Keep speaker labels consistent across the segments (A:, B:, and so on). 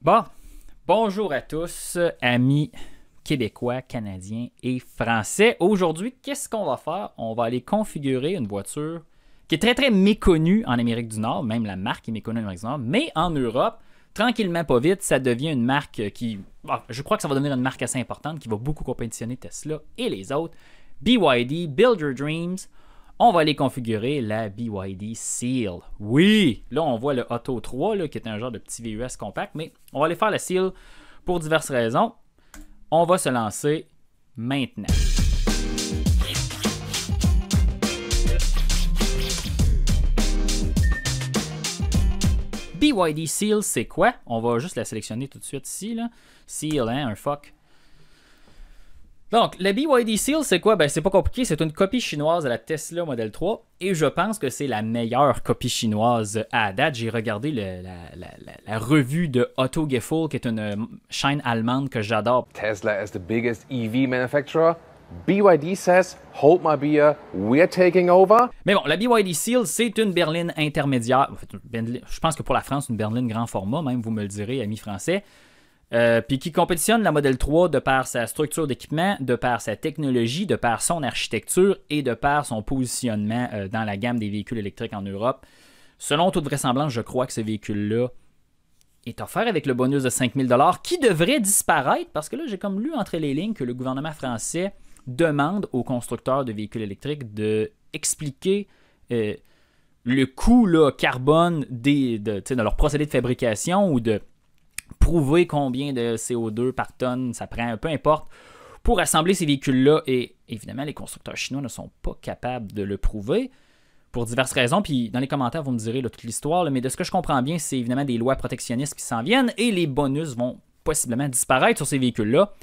A: Bon, bonjour à tous, amis québécois, canadiens et français. Aujourd'hui, qu'est-ce qu'on va faire? On va aller configurer une voiture qui est très très méconnue en Amérique du Nord, même la marque est méconnue en Amérique du Nord, mais en Europe, tranquillement pas vite, ça devient une marque qui, je crois que ça va devenir une marque assez importante qui va beaucoup compétitionner Tesla et les autres. BYD, Build Your Dreams. On va aller configurer la BYD Seal. Oui, là on voit le Auto 3 là, qui est un genre de petit VUS compact, mais on va aller faire la Seal pour diverses raisons. On va se lancer maintenant. BYD Seal, c'est quoi? On va juste la sélectionner tout de suite ici. Là. Seal, hein, un fuck. Donc, la BYD Seal, c'est quoi? Ben, c'est pas compliqué, c'est une copie chinoise de la Tesla Model 3 et je pense que c'est la meilleure copie chinoise à date. J'ai regardé la revue de Otto Gefühl, qui est une chaîne allemande que j'adore.
B: Tesla is the biggest EV manufacturer. BYD says, hold my beer, we're taking over.
A: Mais bon, la BYD Seal, c'est une berline intermédiaire. En fait, je pense que pour la France, une berline grand format, même vous me le direz, amis français. Puis qui compétitionne la Model 3 de par sa structure d'équipement, de par sa technologie, de par son architecture et de par son positionnement dans la gamme des véhicules électriques en Europe. Selon toute vraisemblance, je crois que ce véhicule-là est offert avec le bonus de 5 000 $ qui devrait disparaître parce que là, j'ai comme lu entre les lignes que le gouvernement français demande aux constructeurs de véhicules électriques d'expliquer le coût là, carbone de leur procédé de fabrication ou de prouver combien de CO2 par tonne ça prend, peu importe, pour assembler ces véhicules-là. Et évidemment, les constructeurs chinois ne sont pas capables de le prouver pour diverses raisons. Puis dans les commentaires, vous me direz là, toute l'histoire, là, mais de ce que je comprends bien, c'est évidemment des lois protectionnistes qui s'en viennent et les bonus vont possiblement disparaître sur ces véhicules-là.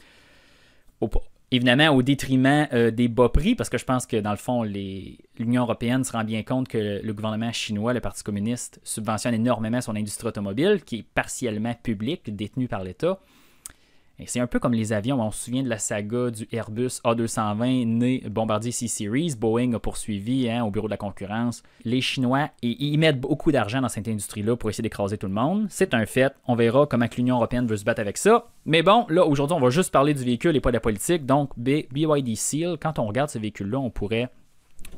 A: Évidemment, au détriment des bas prix, parce que je pense que dans le fond, l'Union européenne se rend bien compte que le gouvernement chinois, le Parti communiste, subventionne énormément son industrie automobile, qui est partiellement publique, détenue par l'État. Et c'est un peu comme les avions. On se souvient de la saga du Airbus A220 né Bombardier C-Series. Boeing a poursuivi au bureau de la concurrence. Les Chinois, ils mettent beaucoup d'argent dans cette industrie-là pour essayer d'écraser tout le monde. C'est un fait. On verra comment que l'Union européenne veut se battre avec ça. Mais bon, là, aujourd'hui, on va juste parler du véhicule et pas de la politique. Donc, BYD Seal, quand on regarde ce véhicule-là, on pourrait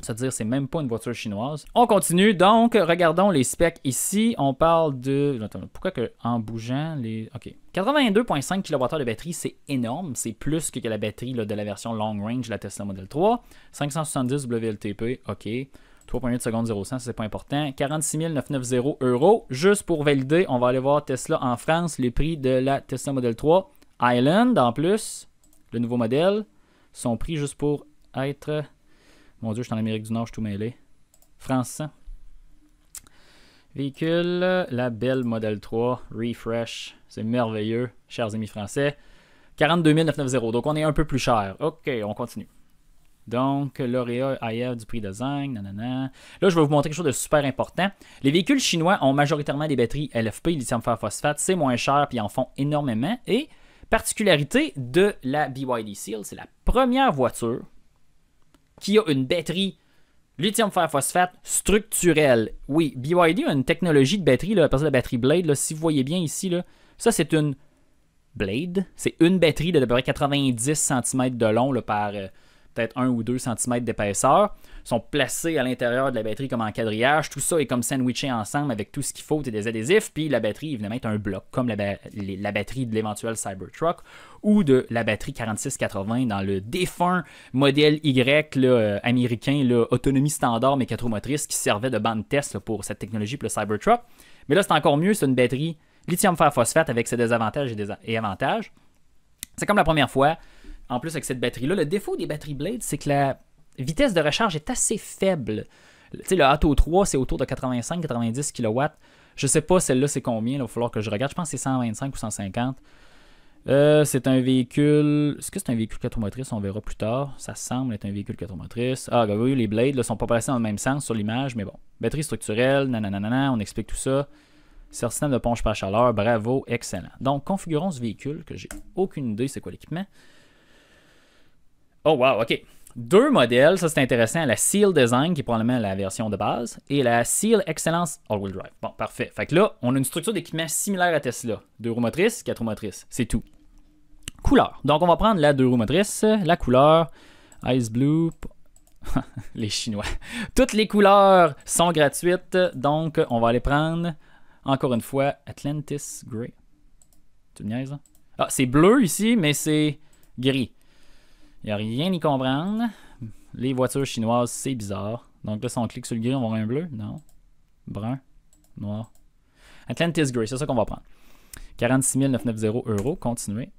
A: se dire c'est même pas une voiture chinoise. On continue, donc, regardons les specs ici. On parle de... Attends, pourquoi que en bougeant, les... OK. 82,5 kWh de batterie, c'est énorme. C'est plus que la batterie là, de la version long range de la Tesla Model 3. 570 WLTP, OK. 3,8 secondes 0 100, c'est pas important. 46 990 €. Juste pour valider, on va aller voir Tesla en France. Les prix de la Tesla Model 3 Island, en plus, le nouveau modèle, sont pris juste pour être... Mon Dieu, je suis en Amérique du Nord, je suis tout mêlé. France 100. Véhicule, la belle Model 3, refresh, c'est merveilleux, chers amis français. 42 990 €, donc on est un peu plus cher. OK, on continue. Donc, lauréat AIA du prix de zinc, nanana. Là, je vais vous montrer quelque chose de super important. Les véhicules chinois ont majoritairement des batteries LFP, lithium fer phosphate, c'est moins cher, puis ils en font énormément. Et, particularité de la BYD Seal, c'est la première voiture qui a une batterie lithium fer phosphate structurelle. Oui, BYD a une technologie de batterie, là, la batterie Blade. Là, si vous voyez bien ici, là, ça c'est une Blade. C'est une batterie de peu près 90 cm de long là, par peut-être 1 ou 2 cm d'épaisseur. Ils sont placés à l'intérieur de la batterie comme en quadrillage. Tout ça est comme sandwiché ensemble avec tout ce qu'il faut et des adhésifs. Puis la batterie, évidemment, est un bloc, comme la batterie de l'éventuel Cybertruck ou de la batterie 4680 dans le défunt modèle Y là, américain, là, autonomie standard mais 4 roues motrices qui servait de bande test là, pour cette technologie pour le Cybertruck. Mais là, c'est encore mieux, c'est une batterie lithium fer phosphate avec ses désavantages et avantages. C'est comme la première fois. En plus, avec cette batterie-là, le défaut des batteries Blade, c'est que la vitesse de recharge est assez faible. Tu sais, le Auto 3, c'est autour de 85-90 kW. Je sais pas, celle-là, c'est combien. Il va falloir que je regarde. Je pense que c'est 125 ou 150. C'est un véhicule... Est-ce que c'est un véhicule 4 roues motrices? On verra plus tard. Ça semble être un véhicule 4 roues motrices. Ah, ben oui, les Blades ne sont pas placés dans le même sens sur l'image, mais bon. Batterie structurelle, nanana, on explique tout ça. Système de pompe par chaleur, bravo, excellent. Donc, configurons ce véhicule, que j'ai aucune idée c'est quoi l'équipement. Oh wow, ok. Deux modèles, ça c'est intéressant. La Seal Design, qui est probablement la version de base, et la Seal Excellence All-Wheel Drive. Bon, parfait. Fait que là, on a une structure d'équipement similaire à Tesla. 2 roues motrices, 4 roues motrices. C'est tout. Couleur. Donc, on va prendre la 2 roues motrices. La couleur, Ice Blue. Les Chinois. Toutes les couleurs sont gratuites. Donc, on va aller prendre, encore une fois, Atlantis Grey. Tu me niaises, hein? Ah, c'est bleu ici, mais c'est gris. Il n'y a rien à y comprendre. Les voitures chinoises, c'est bizarre. Donc là, si on clique sur le gris, on va avoir un bleu. Non. Brun. Noir. Atlantis Grey, c'est ça qu'on va prendre. 46 990 €. Continuer.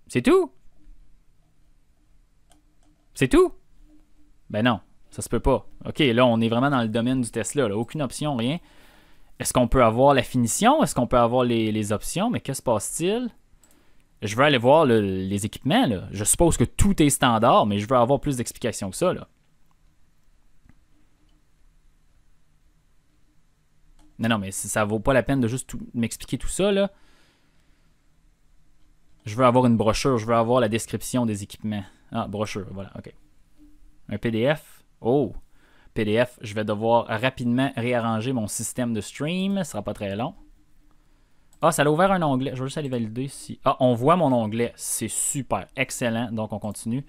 A: C'est tout? C'est tout? Ben non, ça se peut pas. OK, là, on est vraiment dans le domaine du Tesla. Là. Aucune option, rien. Est-ce qu'on peut avoir la finition? Est-ce qu'on peut avoir les options? Mais que se passe-t-il? Je veux aller voir les équipements. Là. Je suppose que tout est standard, mais je veux avoir plus d'explications que ça. Là. Non, mais ça vaut pas la peine de juste m'expliquer tout ça. Là. Je veux avoir une brochure. Je veux avoir la description des équipements. Ah, brochure, voilà, OK. Un PDF. Oh, PDF. Je vais devoir rapidement réarranger mon système de stream. Ce sera pas très long. Ah, ça a ouvert un onglet. Je vais juste aller valider si... Ah, on voit mon onglet. C'est super. Excellent. Donc, on continue.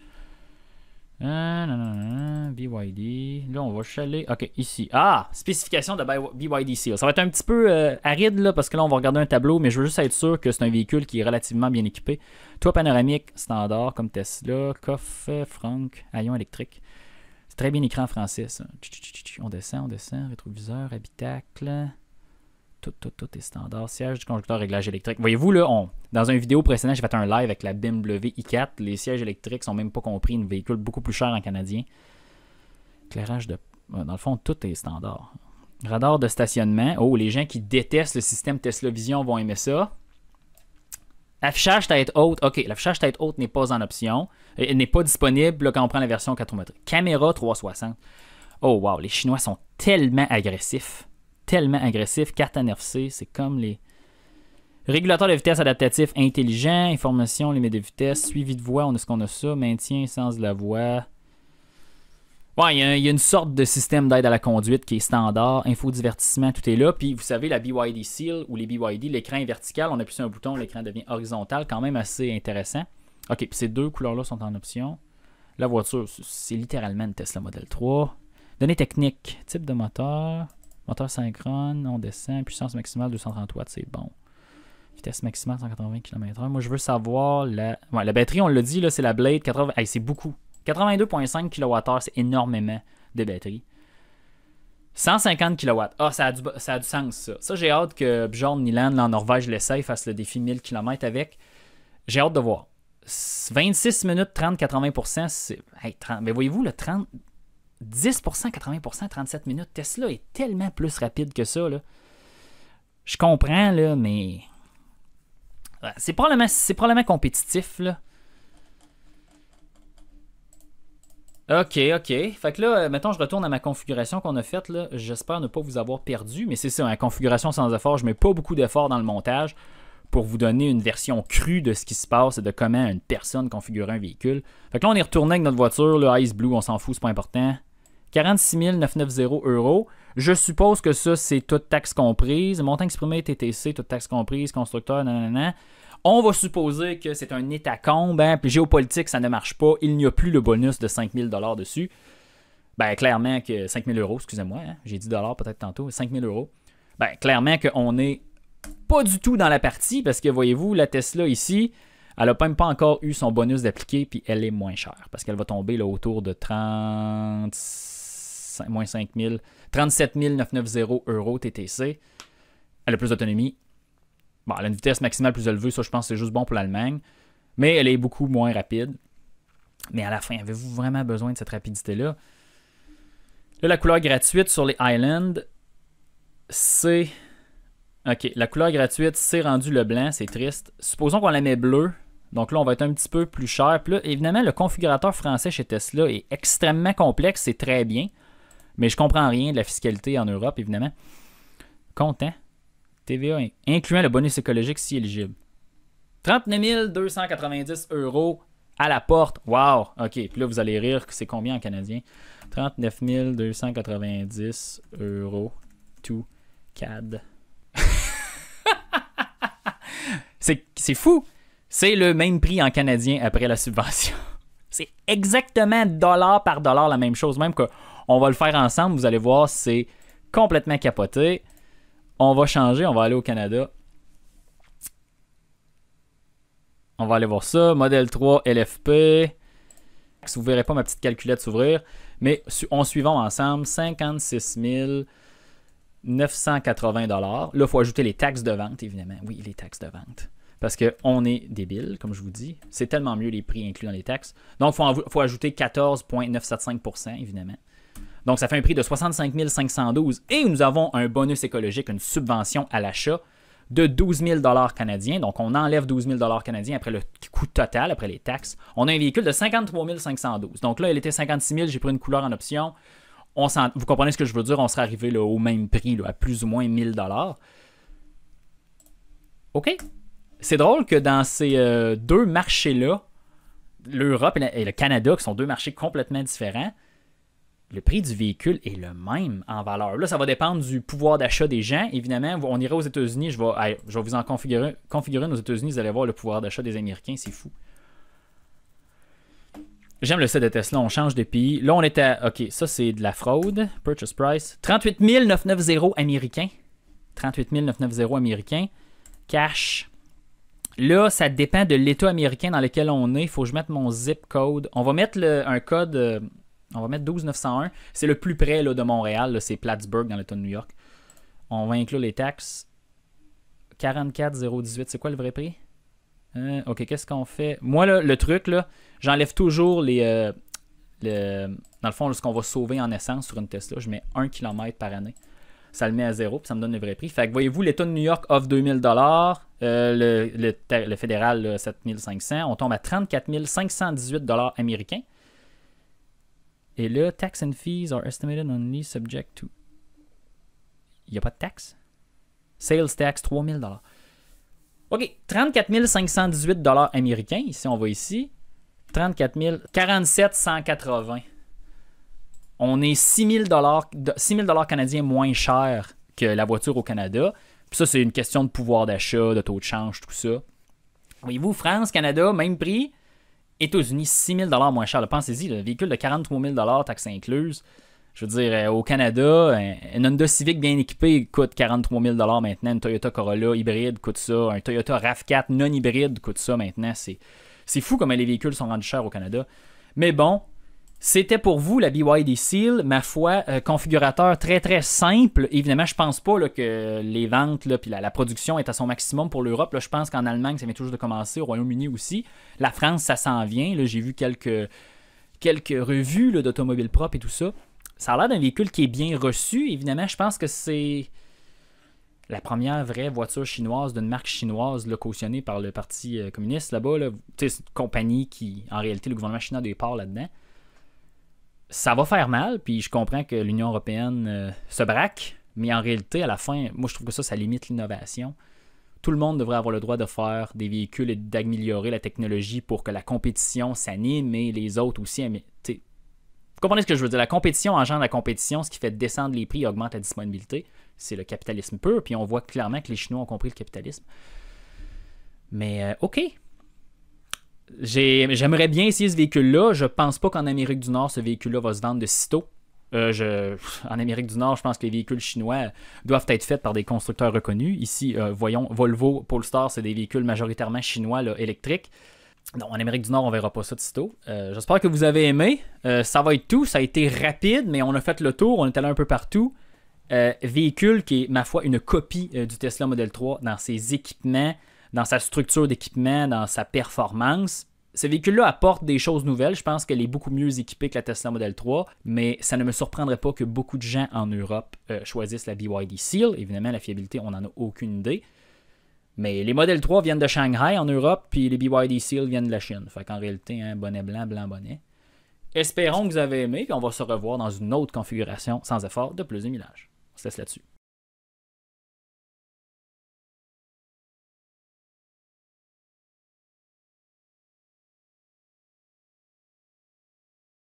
A: BYD. Là, on va chaler. OK, ici. Ah, spécification de BYD Seal. Ça va être un petit peu aride, là, parce que là, on va regarder un tableau, mais je veux juste être sûr que c'est un véhicule qui est relativement bien équipé. Toit panoramique, standard, comme Tesla. Coffre, frunk, haillon électrique. C'est très bien écrit en français, ça. On descend. Rétroviseur, habitacle... Tout est standard. Siège du conducteur, réglage électrique. Voyez-vous, là, dans une vidéo précédente, j'ai fait un live avec la BMW i4. Les sièges électriques sont même pas compris. Un véhicule beaucoup plus cher en canadien. Éclairage de... Dans le fond, tout est standard. Radar de stationnement. Oh, les gens qui détestent le système Tesla Vision vont aimer ça. Affichage tête haute. OK, l'affichage tête haute n'est pas en option. Il n'est pas disponible là, quand on prend la version 4 roues motrices. Caméra 360. Oh, wow, les Chinois sont tellement agressifs. Carte NFC, c'est comme les régulateurs de vitesse adaptatif intelligent, information, limite de vitesse, suivi de voie, on a ce qu'on a ça, maintien, sens de la voie. Ouais, il y a une sorte de système d'aide à la conduite qui est standard, infodivertissement, tout est là. Puis vous savez, la BYD Seal ou les BYD, l'écran est vertical, on appuie sur un bouton, l'écran devient horizontal, quand même assez intéressant. OK, puis ces deux couleurs-là sont en option. La voiture, c'est littéralement une Tesla Model 3. Données techniques, type de moteur... Moteur synchrone, on descend, puissance maximale 230 watts, c'est bon. Vitesse maximale 180 km/h. Moi, je veux savoir la batterie, on l'a dit, là, c'est la Blade 80. Hey, c'est beaucoup. 82,5 kWh, c'est énormément de batterie. 150 kW. Ah, ça a du sens, ça. Ça, j'ai hâte que Bjorn Nyland, là, en Norvège, l'essaye, fasse le défi 1000 km avec. J'ai hâte de voir. 26 minutes, 30-80%, c'est... Hey, 30... Mais voyez-vous, le 30... 10%, 80%, 37 minutes. Tesla est tellement plus rapide que ça. Là. Je comprends, là, mais c'est probablement compétitif. Là. OK. Fait que là, mettons, je retourne à ma configuration qu'on a faite. Là. J'espère ne pas vous avoir perdu, mais c'est ça, une configuration sans effort. Je mets pas beaucoup d'efforts dans le montage pour vous donner une version crue de ce qui se passe et de comment une personne configure un véhicule. Fait que là, on est retourné avec notre voiture, le Ice Blue, on s'en fout, c'est pas important. 46 990 €. Je suppose que ça, c'est toute taxe comprise. Montant exprimé, TTC, toute taxe comprise, constructeur, nanana. On va supposer que c'est un état-combe, hein, puis géopolitique, ça ne marche pas. Il n'y a plus le bonus de 5 000 $ dessus. Ben, clairement que 5 000 €, excusez-moi, hein, j'ai dit $ peut-être tantôt, 5 000 €. Ben, clairement qu'on n'est pas du tout dans la partie, parce que voyez-vous, la Tesla ici, elle n'a même pas encore eu son bonus d'appliquer, puis elle est moins chère, parce qu'elle va tomber là, autour de 37 990 € TTC. Elle a plus d'autonomie. Bon, elle a une vitesse maximale plus élevée, ça je pense que c'est juste bon pour l'Allemagne. Mais elle est beaucoup moins rapide. Mais à la fin, avez-vous vraiment besoin de cette rapidité-là? Là, la couleur gratuite sur les Highland, c'est... OK, la couleur gratuite, c'est rendu le blanc, c'est triste. Supposons qu'on la met bleue. Donc là, on va être un petit peu plus cher. Puis là, évidemment, le configurateur français chez Tesla est extrêmement complexe, c'est très bien. Mais je comprends rien de la fiscalité en Europe, évidemment. Content. TVA incluant le bonus écologique si éligible. 39 290 € à la porte. Wow! OK, puis là, vous allez rire que c'est combien en canadien? 39 290 euros to CAD. C'est fou! C'est le même prix en canadien après la subvention. C'est exactement dollar par dollar la même chose. Même qu'on va le faire ensemble, vous allez voir, c'est complètement capoté. On va changer, on va aller au Canada. On va aller voir ça. Modèle 3 LFP. Vous ne verrez pas ma petite calculette s'ouvrir. Mais en suivant ensemble, 56 980 $. Là, il faut ajouter les taxes de vente, évidemment. Oui, les taxes de vente. Parce qu'on est débile, comme je vous dis. C'est tellement mieux les prix inclus dans les taxes. Donc, il faut ajouter 14,975 $, évidemment. Donc, ça fait un prix de 65 512 $. Et nous avons un bonus écologique, une subvention à l'achat de 12 000 $ canadiens. Donc, on enlève 12 000 $ canadiens après le coût total, après les taxes. On a un véhicule de 53 512 $. Donc là, il était 56 000 $. J'ai pris une couleur en option. Vous comprenez ce que je veux dire? On serait arrivé là, au même prix, là, à plus ou moins 1 000 $. OK. C'est drôle que dans ces deux marchés-là, l'Europe et le Canada, qui sont deux marchés complètement différents, le prix du véhicule est le même en valeur. Là, ça va dépendre du pouvoir d'achat des gens. Évidemment, on ira aux États-Unis. Je vais vous en configurer une aux États-Unis. Vous allez voir le pouvoir d'achat des Américains. C'est fou. J'aime le site de Tesla. On change de pays. Là, on est à... OK, ça, c'est de la fraude. Purchase price. 38 990 américains. 38 990 américains. Cash. Là, ça dépend de l'État américain dans lequel on est. Il faut que je mette mon zip code. On va mettre un code... on va mettre 12901. C'est le plus près là, de Montréal. Là, c'est Plattsburgh dans l'État de New York. On va inclure les taxes. 44018. C'est quoi le vrai prix? OK, qu'est-ce qu'on fait? Moi, là, le truc, là, j'enlève toujours dans le fond, ce qu'on va sauver en essence sur une Tesla. Je mets 1 km par année. Ça le met à 0, puis ça me donne le vrai prix. Fait que voyez-vous, l'État de New York offre 2000 $, le fédéral, là, 7500. On tombe à 34 518 $ américains. Et là, tax and fees are estimated only subject to... Il n'y a pas de taxe? Sales tax, 3000 $. OK, 34 518 $ américains. Ici, on va ici. 34 000... 47 180. On est 6 000 $ canadiens moins cher que la voiture au Canada. Puis ça, c'est une question de pouvoir d'achat, de taux de change, tout ça. Voyez-vous, France, Canada, même prix. États-Unis, 6 000 $ moins cher. Pensez-y, le véhicule de 43 000 $ taxes incluses. Je veux dire, au Canada, un Honda Civic bien équipé coûte 43 000 $ maintenant. Une Toyota Corolla hybride coûte ça. Un Toyota RAV4 non hybride coûte ça maintenant. C'est fou comment les véhicules sont rendus chers au Canada. Mais bon, c'était pour vous la BYD Seal. Ma foi, configurateur très très simple. Évidemment, je pense pas là, que les ventes là, puis la production est à son maximum pour l'Europe. Là, je pense qu'en Allemagne, ça vient toujours de commencer. Au Royaume-Uni aussi. La France, ça s'en vient. Là, j'ai vu quelques revues là, d'automobiles propres et tout ça. Ça a l'air d'un véhicule qui est bien reçu. Évidemment, je pense que c'est la première vraie voiture chinoise d'une marque chinoise là, cautionnée par le Parti communiste là-bas. Là. C'est une compagnie qui, en réalité, le gouvernement chinois a des parts là-dedans. Ça va faire mal, puis je comprends que l'Union européenne se braque, mais en réalité, à la fin, moi, je trouve que ça limite l'innovation. Tout le monde devrait avoir le droit de faire des véhicules et d'améliorer la technologie pour que la compétition s'anime et les autres aussi. Vous comprenez ce que je veux dire? La compétition engendre la compétition, ce qui fait descendre les prix et augmente la disponibilité. C'est le capitalisme pur, puis on voit clairement que les Chinois ont compris le capitalisme. Mais OK. J'aimerais bien essayer ce véhicule-là. Je pense pas qu'en Amérique du Nord, ce véhicule-là va se vendre de sitôt. En Amérique du Nord, je pense que les véhicules chinois doivent être faits par des constructeurs reconnus. Ici, voyons, Volvo, Polestar, c'est des véhicules majoritairement chinois là, électriques. Non, en Amérique du Nord, on verra pas ça de sitôt. J'espère que vous avez aimé. Ça va être tout. Ça a été rapide, mais on a fait le tour. On est allé un peu partout. Véhicule qui est, ma foi, une copie du Tesla Model 3 dans ses équipements, dans sa structure d'équipement, dans sa performance. Ce véhicule-là apporte des choses nouvelles. Je pense qu'elle est beaucoup mieux équipée que la Tesla Model 3, mais ça ne me surprendrait pas que beaucoup de gens en Europe choisissent la BYD Seal. Évidemment, la fiabilité, on n'en a aucune idée. Mais les Model 3 viennent de Shanghai en Europe, puis les BYD Seal viennent de la Chine. Fait qu'en réalité, hein, bonnet blanc, blanc bonnet. Espérons que vous avez aimé, puis on va se revoir dans une autre configuration sans effort de plus de millage. On se laisse là-dessus.